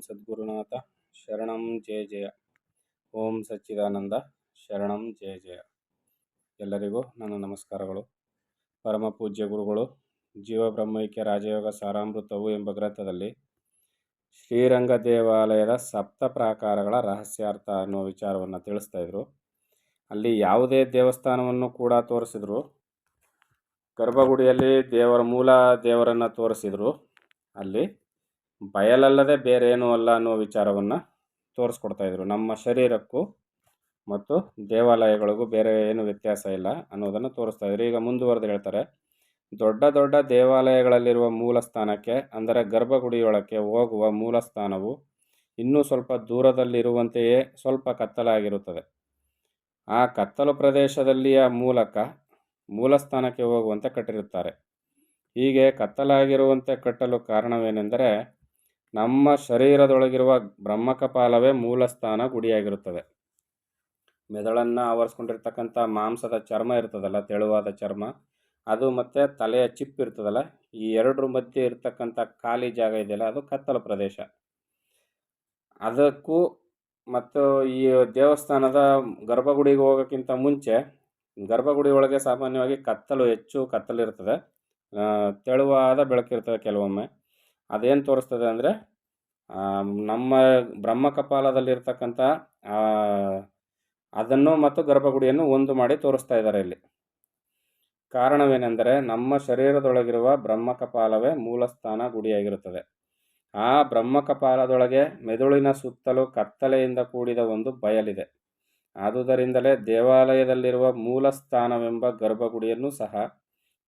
ಸದ್ಗುರುನಾಥ ಶರಣಂ ಜಯ ಜಯ. ಓಂ ಸಚ್ಚಿದಾನಂದ ಶರಣಂ ಜಯ ಜಯ. ಎಲ್ಲರಿಗೂ ನನ್ನ ನಮಸ್ಕಾರಗಳು. ಪರಮ ಪೂಜ್ಯ ಗುರುಗಳು ಜೀವಬ್ರಹ್ಮೈಕ್ಯ ರಾಜಯೋಗ ಸಾರಾಮೃತವು ಎಂಬ ಗ್ರಂಥದಲ್ಲಿ ಶ್ರೀರಂಗ ದೇವಾಲಯದ ಸಪ್ತ ಪ್ರಾಕಾರಗಳ ರಹಸ್ಯಾರ್ಥ ಅನ್ನುವ ವಿಚಾರವನ್ನು ತಿಳಿಸ್ತಾ ಇದ್ರು. ಅಲ್ಲಿ ಯಾವುದೇ ದೇವಸ್ಥಾನವನ್ನು ಕೂಡ ತೋರಿಸಿದ್ರು. ಗರ್ಭಗುಡಿಯಲ್ಲಿ ಮೂಲ ದೇವರನ್ನು ತೋರಿಸಿದ್ರು. ಅಲ್ಲಿ ಬಯಲಲ್ಲದೆ ಬೇರೆ ಏನೂ ಅಲ್ಲ ಅನ್ನುವ ವಿಚಾರವನ್ನು ತೋರಿಸ್ಕೊಡ್ತಾ ಇದ್ರು. ನಮ್ಮ ಶರೀರಕ್ಕೂ ಮತ್ತು ದೇವಾಲಯಗಳಿಗೂ ಬೇರೆ ಏನು ವ್ಯತ್ಯಾಸ ಇಲ್ಲ ಅನ್ನೋದನ್ನು ತೋರಿಸ್ತಾ ಇದ್ರು. ಈಗ ಮುಂದುವರೆದು ಹೇಳ್ತಾರೆ, ದೊಡ್ಡ ದೊಡ್ಡ ದೇವಾಲಯಗಳಲ್ಲಿರುವ ಮೂಲ ಸ್ಥಾನಕ್ಕೆ ಅಂದರೆ ಗರ್ಭಗುಡಿಯೊಳಕ್ಕೆ ಹೋಗುವ ಮೂಲ ಸ್ಥಾನವು ಇನ್ನೂ ಸ್ವಲ್ಪ ದೂರದಲ್ಲಿರುವಂತೆಯೇ ಸ್ವಲ್ಪ ಕತ್ತಲಾಗಿರುತ್ತದೆ. ಆ ಕತ್ತಲು ಪ್ರದೇಶದಲ್ಲಿಯ ಮೂಲಕ ಮೂಲಸ್ಥಾನಕ್ಕೆ ಹೋಗುವಂತೆ ಕಟ್ಟಿರುತ್ತಾರೆ. ಹೀಗೆ ಕತ್ತಲಾಗಿರುವಂತೆ ಕಟ್ಟಲು ಕಾರಣವೇನೆಂದರೆ ನಮ್ಮ ಶರೀರದೊಳಗಿರುವ ಬ್ರಹ್ಮಕಪಾಲವೇ ಮೂಲಸ್ಥಾನ ಗುಡಿಯಾಗಿರುತ್ತದೆ. ಮೆದುಳನ್ನು ಆವರಿಸ್ಕೊಂಡಿರ್ತಕ್ಕಂಥ ಮಾಂಸದ ಚರ್ಮ ಇರ್ತದಲ್ಲ, ತೆಳುವಾದ ಚರ್ಮ, ಅದು ಮತ್ತು ತಲೆಯ ಚಿಪ್ ಇರ್ತದಲ್ಲ, ಈ ಎರಡರ ಮಧ್ಯೆ ಇರ್ತಕ್ಕಂಥ ಖಾಲಿ ಜಾಗ ಇದೆಯಲ್ಲ, ಅದು ಕತ್ತಲು ಪ್ರದೇಶ. ಅದಕ್ಕೂ ಮತ್ತು ಈ ದೇವಸ್ಥಾನದ ಗರ್ಭಗುಡಿಗೆ ಹೋಗೋಕ್ಕಿಂತ ಮುಂಚೆ ಗರ್ಭಗುಡಿ ಒಳಗೆ ಸಾಮಾನ್ಯವಾಗಿ ಹೆಚ್ಚು ಕತ್ತಲಿರ್ತದೆ, ತೆಳುವಾದ ಬೆಳಕಿರ್ತದೆ. ಕೆಲವೊಮ್ಮೆ ಅದೇನು ತೋರಿಸ್ತದೆ ಅಂದರೆ ನಮ್ಮ ಬ್ರಹ್ಮಕಪಾಲದಲ್ಲಿರ್ತಕ್ಕಂಥ ಅದನ್ನು ಮತ್ತು ಗರ್ಭಗುಡಿಯನ್ನು ಒಂದು ಮಾಡಿ ತೋರಿಸ್ತಾ ಇದ್ದಾರೆ ಇಲ್ಲಿ. ಕಾರಣವೇನೆಂದರೆ ನಮ್ಮ ಶರೀರದೊಳಗಿರುವ ಬ್ರಹ್ಮಕಪಾಲವೇ ಮೂಲಸ್ಥಾನ ಗುಡಿಯಾಗಿರುತ್ತದೆ. ಆ ಬ್ರಹ್ಮಕಪಾಲದೊಳಗೆ ಮೆದುಳಿನ ಸುತ್ತಲೂ ಕತ್ತಲೆಯಿಂದ ಕೂಡಿದ ಒಂದು ಬಯಲಿದೆ. ಆದುದರಿಂದಲೇ ದೇವಾಲಯದಲ್ಲಿರುವ ಮೂಲಸ್ಥಾನವೆಂಬ ಗರ್ಭಗುಡಿಯನ್ನು ಸಹ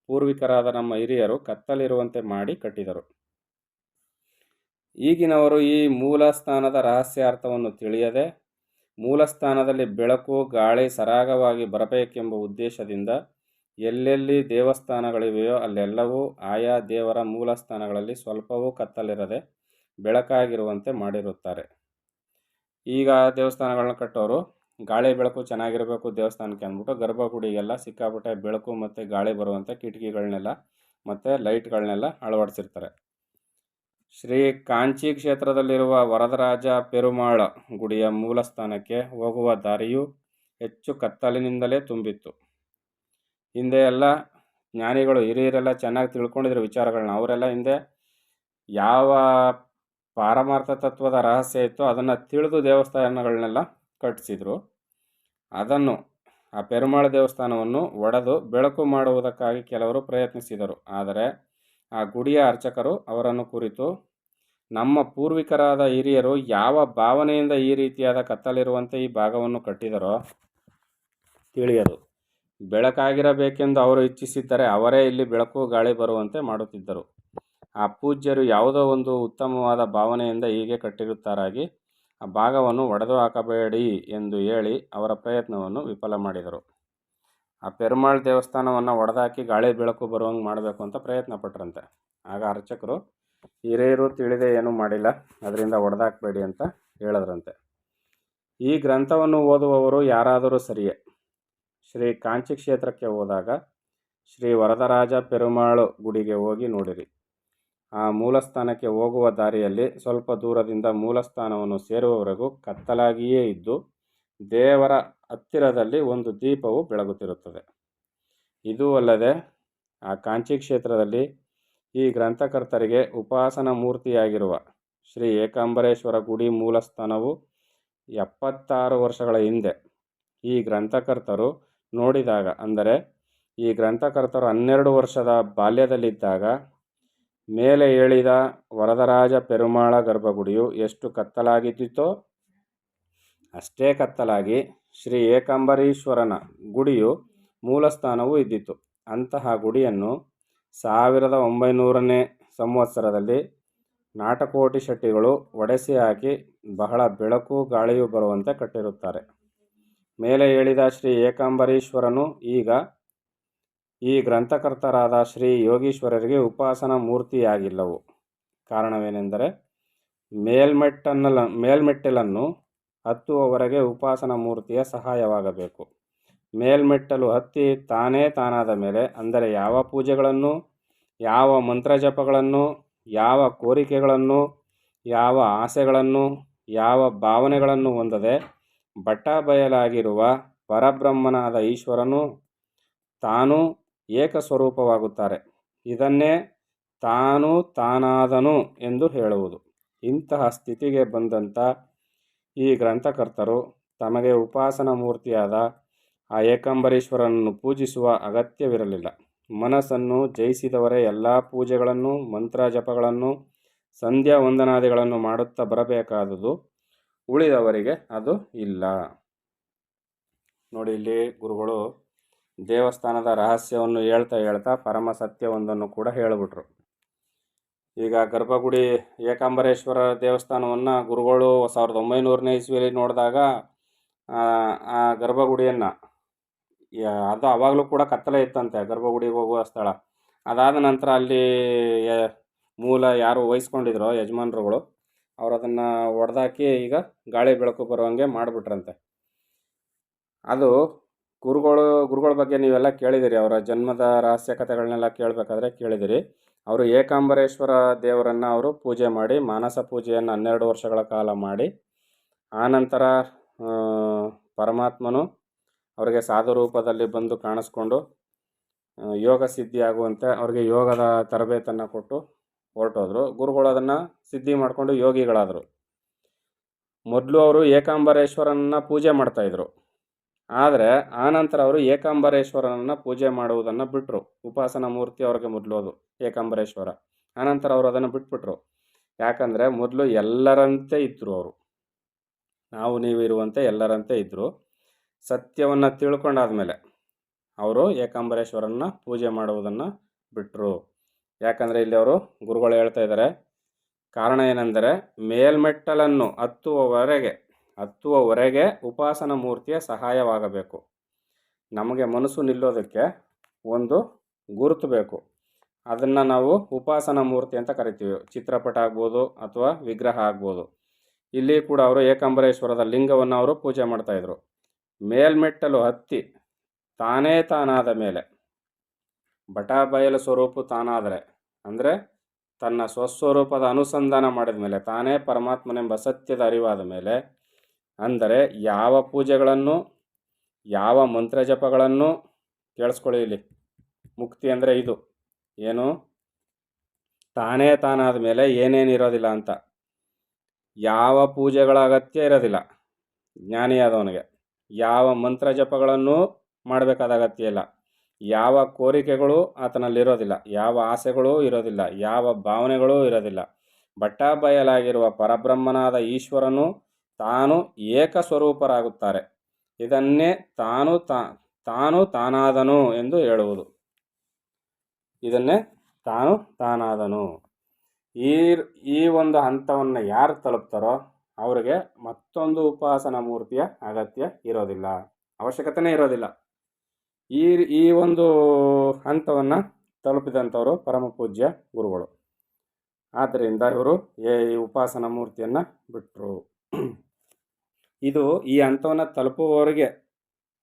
ಪೂರ್ವಿಕರಾದ ನಮ್ಮ ಹಿರಿಯರು ಕತ್ತಲಿರುವಂತೆ ಮಾಡಿ ಕಟ್ಟಿದರು. ಈಗಿನವರು ಈ ಮೂಲಸ್ಥಾನದ ರಹಸ್ಯಾರ್ಥವನ್ನು ತಿಳಿಯದೆ ಮೂಲಸ್ಥಾನದಲ್ಲಿ ಬೆಳಕು ಗಾಳಿ ಸರಾಗವಾಗಿ ಬರಬೇಕೆಂಬ ಉದ್ದೇಶದಿಂದ ಎಲ್ಲೆಲ್ಲಿ ದೇವಸ್ಥಾನಗಳಿವೆಯೋ ಅಲ್ಲೆಲ್ಲವೂ ಆಯಾ ದೇವರ ಮೂಲಸ್ಥಾನಗಳಲ್ಲಿ ಸ್ವಲ್ಪವೂ ಕತ್ತಲಿರದೆ ಬೆಳಕಾಗಿರುವಂತೆ ಮಾಡಿರುತ್ತಾರೆ. ಈಗ ದೇವಸ್ಥಾನಗಳನ್ನ ಕಟ್ಟೋರು ಗಾಳಿ ಬೆಳಕು ಚೆನ್ನಾಗಿರಬೇಕು ದೇವಸ್ಥಾನಕ್ಕೆ ಅಂದ್ಬಿಟ್ಟು ಗರ್ಭಗುಡಿಗೆಲ್ಲ ಸಿಕ್ಕಾಪಟ್ಟೆ ಬೆಳಕು ಮತ್ತು ಗಾಳಿ ಬರುವಂಥ ಕಿಟಕಿಗಳನ್ನೆಲ್ಲ ಮತ್ತು ಲೈಟ್ಗಳನ್ನೆಲ್ಲ ಅಳವಡಿಸಿರ್ತಾರೆ. ಶ್ರೀ ಕಾಂಚಿ ಕ್ಷೇತ್ರದಲ್ಲಿರುವ ವರದರಾಜ ಪೆರುಮಾಳ ಗುಡಿಯ ಮೂಲಸ್ಥಾನಕ್ಕೆ ಹೋಗುವ ದಾರಿಯು ಹೆಚ್ಚು ಕತ್ತಲಿನಿಂದಲೇ ತುಂಬಿತ್ತು. ಹಿಂದೆ ಎಲ್ಲ ಜ್ಞಾನಿಗಳು ಹಿರಿಯರೆಲ್ಲ ಚೆನ್ನಾಗಿ ತಿಳ್ಕೊಂಡಿದ್ರು ವಿಚಾರಗಳನ್ನ. ಅವರೆಲ್ಲ ಹಿಂದೆ ಯಾವ ಪಾರಮಾರ್ಥ ತತ್ವದ ರಹಸ್ಯ ಇತ್ತೋ ಅದನ್ನು ತಿಳಿದು ದೇವಸ್ಥಾನಗಳನ್ನೆಲ್ಲ ಕಟ್ಟಿಸಿದ್ರು. ಅದನ್ನು ಆ ಪೆರುಮಾಳ ದೇವಸ್ಥಾನವನ್ನು ಒಡೆದು ಬೆಳಕು ಮಾಡುವುದಕ್ಕಾಗಿ ಕೆಲವರು ಪ್ರಯತ್ನಿಸಿದರು. ಆದರೆ ಆ ಗುಡಿಯ ಅರ್ಚಕರು ಅವರನ್ನು ಕುರಿತು, ನಮ್ಮ ಪೂರ್ವಿಕರಾದ ಹಿರಿಯರು ಯಾವ ಭಾವನೆಯಿಂದ ಈ ರೀತಿಯಾದ ಕತ್ತಲಿರುವಂತೆ ಈ ಭಾಗವನ್ನು ಕಟ್ಟಿದರೋ ತಿಳಿಯದು. ಬೆಳಕಾಗಿರಬೇಕೆಂದು ಅವರು ಇಚ್ಛಿಸಿದ್ದರೆ ಅವರೇ ಇಲ್ಲಿ ಬೆಳಕು ಗಾಳಿ ಬರುವಂತೆ ಮಾಡುತ್ತಿದ್ದರು. ಆ ಪೂಜ್ಯರು ಯಾವುದೋ ಒಂದು ಉತ್ತಮವಾದ ಭಾವನೆಯಿಂದ ಹೀಗೆ ಕಟ್ಟಿರುತ್ತಾರಾಗಿ ಆ ಭಾಗವನ್ನು ಒಡೆದು ಹಾಕಬೇಡಿ ಎಂದು ಹೇಳಿ ಅವರ ಪ್ರಯತ್ನವನ್ನು ವಿಫಲ ಮಾಡಿದರು. ಆ ಪೆರುಮಾಳ್ ದೇವಸ್ಥಾನವನ್ನು ಒಡೆದಾಕಿ ಗಾಳಿ ಬೆಳಕು ಬರುವಂಗೆ ಮಾಡಬೇಕು ಅಂತ ಪ್ರಯತ್ನ ಪಟ್ಟರಂತೆ. ಆಗ ಅರ್ಚಕರು, ಹಿರಿಯರು ತಿಳಿದೇ ಏನೂ ಮಾಡಿಲ್ಲ, ಅದರಿಂದ ಒಡೆದಾಕಬೇಡಿ ಅಂತ ಹೇಳಿದ್ರಂತೆ. ಈ ಗ್ರಂಥವನ್ನು ಓದುವವರು ಯಾರಾದರೂ ಸರಿಯೇ ಶ್ರೀ ಕಾಂಚಿ ಕ್ಷೇತ್ರಕ್ಕೆ ಹೋದಾಗ ಶ್ರೀ ವರದರಾಜ ಪೆರುಮಾಳು ಗುಡಿಗೆ ಹೋಗಿ ನೋಡಿರಿ. ಆ ಮೂಲಸ್ಥಾನಕ್ಕೆ ಹೋಗುವ ದಾರಿಯಲ್ಲಿ ಸ್ವಲ್ಪ ದೂರದಿಂದ ಮೂಲಸ್ಥಾನವನ್ನು ಸೇರುವವರೆಗೂ ಕತ್ತಲಾಗಿಯೇ ಇದ್ದು ದೇವರ ಹತ್ತಿರದಲ್ಲಿ ಒಂದು ದೀಪವು ಬೆಳಗುತ್ತಿರುತ್ತದೆ. ಇದೂ ಅಲ್ಲದೆ ಆ ಕಾಂಚಿ ಕ್ಷೇತ್ರದಲ್ಲಿ ಈ ಗ್ರಂಥಕರ್ತರಿಗೆ ಉಪಾಸನ ಮೂರ್ತಿಯಾಗಿರುವ ಶ್ರೀ ಏಕಾಂಬರೇಶ್ವರ ಗುಡಿ ಮೂಲಸ್ಥಾನವು 76 ವರ್ಷಗಳ ಹಿಂದೆ ಈ ಗ್ರಂಥಕರ್ತರು ನೋಡಿದಾಗ, ಅಂದರೆ ಈ ಗ್ರಂಥಕರ್ತರು 12 ವರ್ಷದ ಬಾಲ್ಯದಲ್ಲಿದ್ದಾಗ ಮೇಲೆ ಹೇಳಿದ ವರದರಾಜ ಪೆರುಮಾಳ ಗರ್ಭಗುಡಿಯು ಎಷ್ಟು ಕತ್ತಲಾಗಿದ್ದಿತೋ ಅಷ್ಟೇ ಕತ್ತಲಾಗಿ ಶ್ರೀ ಏಕಾಂಬರೀಶ್ವರನ ಗುಡಿಯು ಮೂಲಸ್ಥಾನವೂ ಇದ್ದಿತು. ಅಂತಹ ಗುಡಿಯನ್ನು 1900ನೇ ಸಂವತ್ಸರದಲ್ಲಿ ನಾಟಕೋಟಿ ಶೆಟ್ಟಿಗಳು ಒಡೆಸಿ ಹಾಕಿ ಬಹಳ ಬೆಳಕು ಗಾಳಿಯು ಬರುವಂತೆ ಕಟ್ಟಿರುತ್ತಾರೆ. ಮೇಲೆ ಹೇಳಿದ ಶ್ರೀ ಏಕಾಂಬರೀಶ್ವರನು ಈಗ ಈ ಗ್ರಂಥಕರ್ತರಾದ ಶ್ರೀ ಯೋಗೀಶ್ವರರಿಗೆ ಉಪಾಸನ ಮೂರ್ತಿಯಾಗಿಲ್ಲವು. ಕಾರಣವೇನೆಂದರೆ ಮೇಲ್ಮೆಟ್ಟಲನ್ನು ಹತ್ತುವವರೆಗೆ ಉಪಾಸನ ಮೂರ್ತಿಯ ಸಹಾಯವಾಗಬೇಕು. ಮೇಲ್ಮೆಟ್ಟಲು ಹತ್ತಿ ತಾನಾದ ಮೇಲೆ, ಅಂದರೆ ಯಾವ ಪೂಜೆಗಳನ್ನು, ಯಾವ ಮಂತ್ರಜಪಗಳನ್ನು, ಯಾವ ಕೋರಿಕೆಗಳನ್ನು ಯಾವ ಆಸೆಗಳನ್ನು ಯಾವ ಭಾವನೆಗಳನ್ನು ಹೊಂದದೆ ಬಯಲಾಗಿರುವ ಪರಬ್ರಹ್ಮನಾದ ಈಶ್ವರನು ತಾನು ಏಕಸ್ವರೂಪವಾಗುತ್ತಾರೆ. ಇದನ್ನೇ ತಾನು ತಾನಾದನು ಎಂದು ಹೇಳುವುದು. ಇಂತಹ ಸ್ಥಿತಿಗೆ ಬಂದಂಥ ಈ ಗ್ರಂಥಕರ್ತರು ತಮಗೆ ಉಪಾಸನಾ ಮೂರ್ತಿಯಾದ ಆ ಏಕಾಂಬರೇಶ್ವರನನ್ನು ಪೂಜಿಸುವ ಅಗತ್ಯವಿರಲಿಲ್ಲ. ಮನಸ್ಸನ್ನು ಜಯಿಸಿದವರೇ ಎಲ್ಲ ಪೂಜೆಗಳನ್ನು, ಮಂತ್ರ ಜಪಗಳನ್ನು, ಸಂಧ್ಯಾ ವಂದನಾದಿಗಳನ್ನು ಮಾಡುತ್ತಾ ಬರಬೇಕಾದುದು. ಉಳಿದವರಿಗೆ ಅದು ಇಲ್ಲ. ನೋಡಿ, ಇಲ್ಲಿ ಗುರುಗಳು ದೇವಸ್ಥಾನದ ರಹಸ್ಯವನ್ನು ಹೇಳ್ತಾ ಪರಮ ಸತ್ಯವೊಂದನ್ನು ಕೂಡ ಹೇಳಿಬಿಟ್ರು. ಈಗ ಗರ್ಭಗುಡಿ ಏಕಾಂಬರೇಶ್ವರ ದೇವಸ್ಥಾನವನ್ನು ಗುರುಗಳು 1900ನೇ ಇಸ್ವಿಯಲ್ಲಿ ನೋಡಿದಾಗ ಆ ಗರ್ಭಗುಡಿಯನ್ನು ಅದು ಆವಾಗಲೂ ಕೂಡ ಕತ್ತಲೆ ಇತ್ತಂತೆ, ಗರ್ಭಗುಡಿಗೆ ಹೋಗುವ ಸ್ಥಳ. ಅದಾದ ನಂತರ ಅಲ್ಲಿ ಮೂಲ ಯಾರು ವಹಿಸ್ಕೊಂಡಿದ್ರೋ ಯಜಮಾನರುಗಳು, ಅವರು ಅದನ್ನು ಒಡೆದಾಕಿ ಈಗ ಗಾಳಿ ಬೆಳಕು ಬರುವಂಗೆ ಮಾಡಿಬಿಟ್ರಂತೆ. ಅದು ಗುರುಗಳ ಬಗ್ಗೆ ನೀವೆಲ್ಲ ಕೇಳಿದಿರಿ, ಅವರ ಜನ್ಮದ ರಹಸ್ಯ ಕಥೆಗಳನ್ನೆಲ್ಲ ಕೇಳಬೇಕಾದ್ರೆ ಕೇಳಿದಿರಿ. ಅವರು ಏಕಾಂಬರೇಶ್ವರ ದೇವರನ್ನು ಅವರು ಪೂಜೆ ಮಾಡಿ, ಮಾನಸ ಪೂಜೆಯನ್ನು 12 ವರ್ಷಗಳ ಕಾಲ ಮಾಡಿ, ಆನಂತರ ಪರಮಾತ್ಮನು ಅವರಿಗೆ ಸಾಧು ರೂಪದಲ್ಲಿ ಬಂದು ಕಾಣಿಸ್ಕೊಂಡು ಯೋಗ ಸಿದ್ಧಿ ಆಗುವಂತೆ ಅವರಿಗೆ ಯೋಗದ ತರಬೇತನ್ನು ಕೊಟ್ಟು ಹೊರಟೋದ್ರು. ಗುರುಗಳು ಅದನ್ನು ಸಿದ್ಧಿ ಮಾಡಿಕೊಂಡು ಯೋಗಿಗಳಾದರು. ಮೊದಲು ಅವರು ಏಕಾಂಬರೇಶ್ವರನನ್ನು ಪೂಜೆ ಮಾಡ್ತಾಯಿದ್ರು. ಆದರೆ ಆನಂತರ ಅವರು ಏಕಾಂಬರೇಶ್ವರನನ್ನು ಪೂಜೆ ಮಾಡುವುದನ್ನು ಬಿಟ್ಟರು. ಉಪಾಸನಾ ಮೂರ್ತಿ ಅವ್ರಿಗೆ ಮೊದಲು ಅದು ಏಕಾಂಬರೇಶ್ವರ. ಆನಂತರ ಅವರು ಅದನ್ನು ಬಿಟ್ಬಿಟ್ರು. ಯಾಕಂದರೆ ಮೊದಲು ಎಲ್ಲರಂತೆ ಇದ್ದರು ಅವರು, ನಾವು ನೀವು ಇರುವಂತೆ ಎಲ್ಲರಂತೆ ಇದ್ದರು. ಸತ್ಯವನ್ನು ತಿಳ್ಕೊಂಡಾದ್ಮೇಲೆ ಅವರು ಏಕಾಂಬರೇಶ್ವರನ್ನ ಪೂಜೆ ಮಾಡುವುದನ್ನು ಬಿಟ್ಟರು. ಯಾಕಂದರೆ ಇಲ್ಲಿ ಅವರು ಗುರುಗಳು ಹೇಳ್ತಾ ಇದ್ದಾರೆ, ಕಾರಣ ಏನೆಂದರೆ ಮೇಲ್ಮೆಟ್ಟಲನ್ನು ಹತ್ತುವವರೆಗೆ ಉಪಾಸನಾ ಮೂರ್ತಿಯ ಸಹಾಯವಾಗಬೇಕು. ನಮಗೆ ಮನಸ್ಸು ನಿಲ್ಲೋದಕ್ಕೆ ಒಂದು ಗುರುತು ಬೇಕು. ಅದನ್ನು ನಾವು ಉಪಾಸನಾ ಮೂರ್ತಿ ಅಂತ ಕರಿತೀವಿ. ಚಿತ್ರಪಟ ಆಗ್ಬೋದು ಅಥವಾ ವಿಗ್ರಹ ಆಗ್ಬೋದು. ಇಲ್ಲಿ ಕೂಡ ಅವರು ಏಕಾಂಬರೇಶ್ವರದ ಲಿಂಗವನ್ನು ಅವರು ಪೂಜೆ ಮಾಡ್ತಾಯಿದ್ರು. ಮೇಲ್ಮೆಟ್ಟಲು ಹತ್ತಿ ತಾನೇ ತಾನಾದ ಮೇಲೆ, ಬಯಲು ಸ್ವರೂಪ ತಾನಾದರೆ ಅಂದರೆ ತನ್ನ ಸ್ವಸ್ವರೂಪದ ಅನುಸಂಧಾನ ಮಾಡಿದ ಮೇಲೆ, ತಾನೇ ಪರಮಾತ್ಮನೆಂಬ ಸತ್ಯದ ಅರಿವಾದ ಮೇಲೆ, ಅಂದರೆ ಯಾವ ಪೂಜೆಗಳನ್ನು ಯಾವ ಮಂತ್ರ ಜಪಗಳನ್ನು ಕೇಳಿಸ್ಕೊಳ್ಳಿ, ಇಲ್ಲಿ ಮುಕ್ತಿ ಅಂದರೆ ಇದು ಏನು, ತಾನೇ ತಾನಾದ ಮೇಲೆ ಏನೇನಿರೋದಿಲ್ಲ ಅಂತ. ಯಾವ ಪೂಜೆಗಳ ಅಗತ್ಯ ಇರೋದಿಲ್ಲ ಜ್ಞಾನಿಯಾದವನಿಗೆ. ಯಾವ ಮಂತ್ರ ಜಪಗಳನ್ನು ಮಾಡಬೇಕಾದ ಅಗತ್ಯ ಇಲ್ಲ. ಯಾವ ಕೋರಿಕೆಗಳು ಆತನಲ್ಲಿರೋದಿಲ್ಲ, ಯಾವ ಆಸೆಗಳೂ ಇರೋದಿಲ್ಲ, ಯಾವ ಭಾವನೆಗಳೂ ಇರೋದಿಲ್ಲ. ಬಯಲಾಗಿರುವ ಪರಬ್ರಹ್ಮನಾದ ಈಶ್ವರನು ತಾನು ಏಕಸ್ವರೂಪರಾಗುತ್ತಾರೆ. ಇದನ್ನೇ ತಾನು ತಾನಾದನು ಎಂದು ಹೇಳುವುದು. ಇದನ್ನೇ ತಾನು ತಾನಾದನು. ಈ ಒಂದು ಹಂತವನ್ನು ಯಾರು ತಲುಪ್ತಾರೋ ಅವರಿಗೆ ಮತ್ತೊಂದು ಉಪಾಸನಾ ಮೂರ್ತಿಯ ಅಗತ್ಯ ಇರೋದಿಲ್ಲ, ಅವಶ್ಯಕತೆಯೇ ಇರೋದಿಲ್ಲ. ಈ ಒಂದು ಹಂತವನ್ನು ತಲುಪಿದಂಥವರು ಪರಮ ಪೂಜ್ಯ ಗುರುಗಳು. ಆದ್ದರಿಂದ ಇವರು ಈ ಉಪಾಸನಾ ಮೂರ್ತಿಯನ್ನು ಬಿಟ್ಟರು. ಇದು ಈ ಹಂತವನ್ನು ತಲುಪುವವರಿಗೆ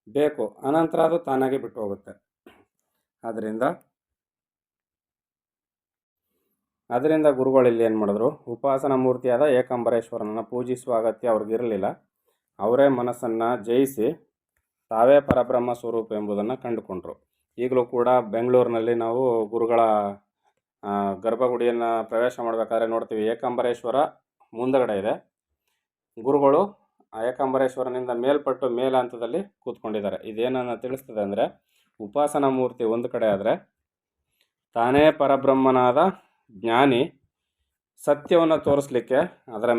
ಬೇಕು, ಅನಂತರ ಅದು ತಾನಾಗಿ ಬಿಟ್ಟು ಹೋಗುತ್ತೆ. ಅದರಿಂದ ಗುರುಗಳಲ್ಲಿ ಏನು ಮಾಡಿದ್ರು, ಉಪಾಸನಾ ಮೂರ್ತಿಯಾದ ಏಕಾಂಬರೇಶ್ವರನನ್ನು ಪೂಜಿಸುವ ಅಗತ್ಯ ಅವ್ರಿಗಿರಲಿಲ್ಲ. ಅವರೇ ಮನಸ್ಸನ್ನು ಜಯಿಸಿ ತಾವೇ ಪರಬ್ರಹ್ಮ ಸ್ವರೂಪ ಎಂಬುದನ್ನು ಕಂಡುಕೊಂಡ್ರು. ಈಗಲೂ ಕೂಡ ಬೆಂಗಳೂರಿನಲ್ಲಿ ನಾವು ಗುರುಗಳ ಗರ್ಭಗುಡಿಯನ್ನು ಪ್ರವೇಶ ಮಾಡಬೇಕಾದ್ರೆ ನೋಡ್ತೀವಿ, ಏಕಾಂಬರೇಶ್ವರ ಮುಂದಗಡೆ ಇದೆ. ಗುರುಗಳು ಆ ಏಕಾಂಬರೇಶ್ವರನಿಂದ ಮೇಲ್ಪಟ್ಟು ಮೇಲ ಹಂತದಲ್ಲಿ ಕೂತ್ಕೊಂಡಿದ್ದಾರೆ. ಇದೇನನ್ನು ತಿಳಿಸ್ತದೆ ಅಂದರೆ, ಉಪಾಸನಾ ಮೂರ್ತಿ ಒಂದು ಕಡೆ ಆದರೆ ತಾನೇ ಪರಬ್ರಹ್ಮನಾದ ಜ್ಞಾನಿ ಸತ್ಯವನ್ನು ತೋರಿಸ್ಲಿಕ್ಕೆ ಅದರ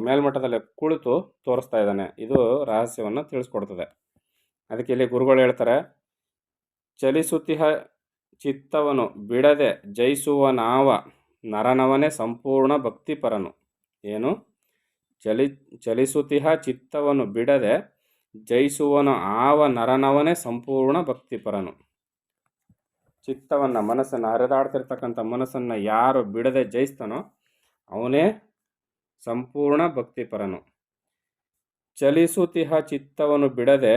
ಮೇಲ್ಮಟ್ಟದಲ್ಲಿ ಕುಳಿತು ತೋರಿಸ್ತಾ ಇದ್ದಾನೆ. ಇದು ರಹಸ್ಯವನ್ನು ತಿಳಿಸ್ಕೊಡ್ತದೆ. ಅದಕ್ಕೆ ಇಲ್ಲಿ ಗುರುಗಳು ಹೇಳ್ತಾರೆ, ಚಲಿಸುತ್ತಿಹ ಚಿತ್ತವನ್ನು ಬಿಡದೆ ಜಯಿಸುವನಾವ ನರನವನೇ ಸಂಪೂರ್ಣ ಭಕ್ತಿಪರನು. ಏನು? ಚಲಿಸುತ್ತಿಹ ಚಿತ್ತವನ್ನು ಬಿಡದೆ ಜಯಿಸುವನು ಆವ ನರನವನೇ ಸಂಪೂರ್ಣ ಭಕ್ತಿಪರನು. ಚಿತ್ತವನ್ನು, ಮನಸ್ಸನ್ನು, ಹರಿದಾಡ್ತಿರ್ತಕ್ಕಂಥ ಮನಸ್ಸನ್ನು ಯಾರು ಬಿಡದೆ ಜಯಿಸ್ತಾನೋ ಅವನೇ ಸಂಪೂರ್ಣ ಭಕ್ತಿಪರನು. ಚಲಿಸುತ್ತಿಹ ಚಿತ್ತವನ್ನು ಬಿಡದೆ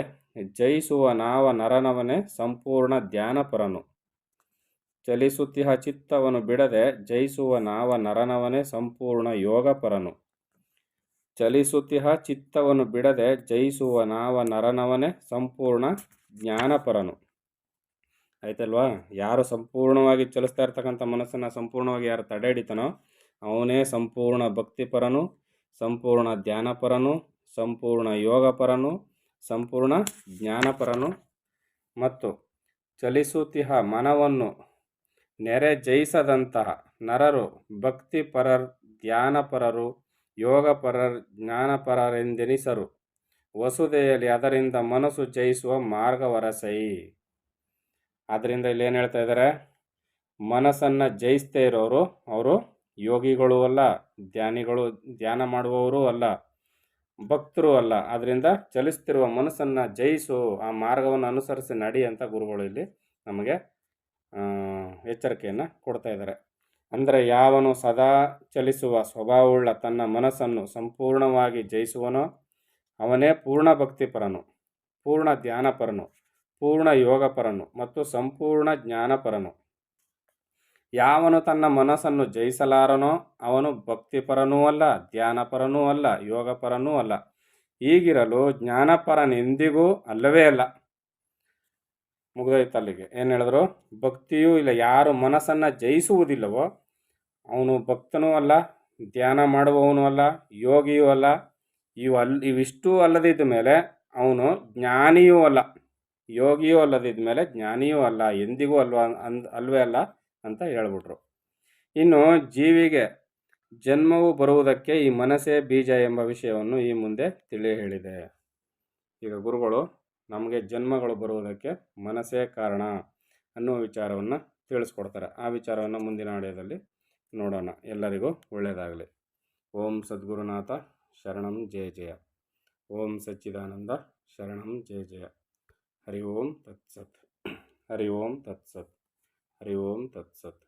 ಜಯಿಸುವ ನಾವ ನರನವನೇ ಸಂಪೂರ್ಣ ಧ್ಯಾನಪರನು. ಚಲಿಸುತ್ತಿಹ ಚಿತ್ತವನ್ನು ಬಿಡದೆ ಜಯಿಸುವ ನಾವ ನರನವನೇ ಸಂಪೂರ್ಣ ಯೋಗಪರನು. ಚಲಿಸುತ್ತಿಹ ಚಿತ್ತವನ್ನು ಬಿಡದೆ ಜಯಿಸುವ ನಾವ ನರನವನೇ ಸಂಪೂರ್ಣ ಜ್ಞಾನಪರನು. ಆಯ್ತಲ್ವಾ? ಯಾರು ಸಂಪೂರ್ಣವಾಗಿ ಚಲಿಸ್ತಾ ಇರ್ತಕ್ಕಂಥ ಮನಸ್ಸನ್ನು ಸಂಪೂರ್ಣವಾಗಿ ಯಾರು ತಡೆ ಹಿಡಿತಾನೋ ಅವನೇ ಸಂಪೂರ್ಣ ಭಕ್ತಿಪರನು, ಸಂಪೂರ್ಣ ಧ್ಯಾನಪರನು, ಸಂಪೂರ್ಣ ಯೋಗಪರನು, ಸಂಪೂರ್ಣ ಜ್ಞಾನಪರನು. ಮತ್ತು ಚಲಿಸುತ್ತಿಹ ಮನವನ್ನು ನೆರೆ ಜಯಿಸದಂತಹ ನರರು ಭಕ್ತಿಪರರ್, ಧ್ಯಾನಪರರು, ಯೋಗಪರರ್, ಜ್ಞಾನಪರರೆಂದೆನಿಸರು. ವಸುದೆಯಲ್ಲಿ ಅದರಿಂದ ಮನಸ್ಸು ಜಯಿಸುವ ಮಾರ್ಗವರಸೈ. ಆದ್ದರಿಂದ ಇಲ್ಲಿ ಏನು ಹೇಳ್ತಾ ಇದ್ದಾರೆ? ಮನಸ್ಸನ್ನು ಜಯಿಸ್ತೇ ಇರೋರು ಅವರು ಯೋಗಿಗಳು ಅಲ್ಲ, ಧ್ಯಾನ ಮಾಡುವವರು ಅಲ್ಲ, ಭಕ್ತರು ಅಲ್ಲ. ಆದ್ದರಿಂದ ಚಲಿಸ್ತಿರುವ ಮನಸ್ಸನ್ನು ಜಯಿಸು, ಆ ಮಾರ್ಗವನ್ನು ಅನುಸರಿಸಿ ನಡಿ ಅಂತ ಗುರುಗಳು ಇಲ್ಲಿ ನಮಗೆ ಎಚ್ಚರಿಕೆಯನ್ನು ಕೊಡ್ತಾ ಇದ್ದಾರೆ. ಅಂದರೆ ಯಾವನು ಸದಾ ಚಲಿಸುವ ಸ್ವಭಾವವುಳ್ಳ ತನ್ನ ಮನಸ್ಸನ್ನು ಸಂಪೂರ್ಣವಾಗಿ ಜಯಿಸುವನೋ ಅವನೇ ಪೂರ್ಣ ಭಕ್ತಿಪರನು, ಪೂರ್ಣ ಧ್ಯಾನಪರನು, ಪೂರ್ಣ ಯೋಗಪರನು ಮತ್ತು ಸಂಪೂರ್ಣ ಜ್ಞಾನಪರನು. ಯಾವನು ತನ್ನ ಮನಸ್ಸನ್ನು ಜಯಿಸಲಾರನೋ ಅವನು ಭಕ್ತಿಪರನೂ ಅಲ್ಲ, ಧ್ಯಾನಪರನೂ ಅಲ್ಲ, ಯೋಗಪರನೂ ಅಲ್ಲ. ಹೀಗಿರಲು ಜ್ಞಾನಪರನೆಂದಿಗೂ ಅಲ್ಲವೇ ಅಲ್ಲ. ಮುಗಿದೋಯ್ತು ಅಲ್ಲಿಗೆ. ಏನು ಹೇಳಿದ್ರು? ಭಕ್ತಿಯೂ ಇಲ್ಲ. ಯಾರು ಮನಸ್ಸನ್ನು ಜಯಿಸುವುದಿಲ್ಲವೋ ಅವನು ಭಕ್ತನೂ ಅಲ್ಲ, ಧ್ಯಾನ ಮಾಡುವವನು ಅಲ್ಲ, ಯೋಗಿಯೂ ಅಲ್ಲ. ಇವಿಷ್ಟೂ ಅಲ್ಲದಿದ್ದ ಮೇಲೆ ಅವನು ಜ್ಞಾನಿಯೂ ಅಲ್ಲ, ಯೋಗಿಯೂ ಅಲ್ಲದಿದ್ದ ಮೇಲೆ ಜ್ಞಾನಿಯೂ ಅಲ್ಲ, ಎಂದಿಗೂ ಅಲ್ವೇ ಅಲ್ಲ ಅಂತ ಹೇಳ್ಬಿಟ್ರು. ಇನ್ನು ಜೀವಿಗೆ ಜನ್ಮವು ಬರುವುದಕ್ಕೆ ಈ ಮನಸ್ಸೇ ಬೀಜ ಎಂಬ ವಿಷಯವನ್ನು ಈ ಮುಂದೆ ತಿಳಿ ಹೇಳಿದೆ. ಈಗ ಗುರುಗಳು ನಮಗೆ ಜನ್ಮಗಳು ಬರುವುದಕ್ಕೆ ಮನಸ್ಸೇ ಕಾರಣ ಅನ್ನುವ ವಿಚಾರವನ್ನು ತಿಳಿಸ್ಕೊಡ್ತಾರೆ. ಆ ವಿಚಾರವನ್ನು ಮುಂದಿನ ಆಡಿಯೋದಲ್ಲಿ ನೋಡೋಣ. ಎಲ್ಲರಿಗೂ ಒಳ್ಳೆಯದಾಗಲಿ. ಓಂ ಸದ್ಗುರುನಾಥ ಶರಣಂ ಜಯ ಜಯ. ಓಂ ಸಚ್ಚಿದಾನಂದ ಶರಣಂ ಜಯ ಜಯ. ಹರಿ ಓಂ ತತ್ಸತ್. ಹರಿ ಓಂ ತತ್ಸತ್. ಹರಿ ಓಂ ತತ್ಸತ್.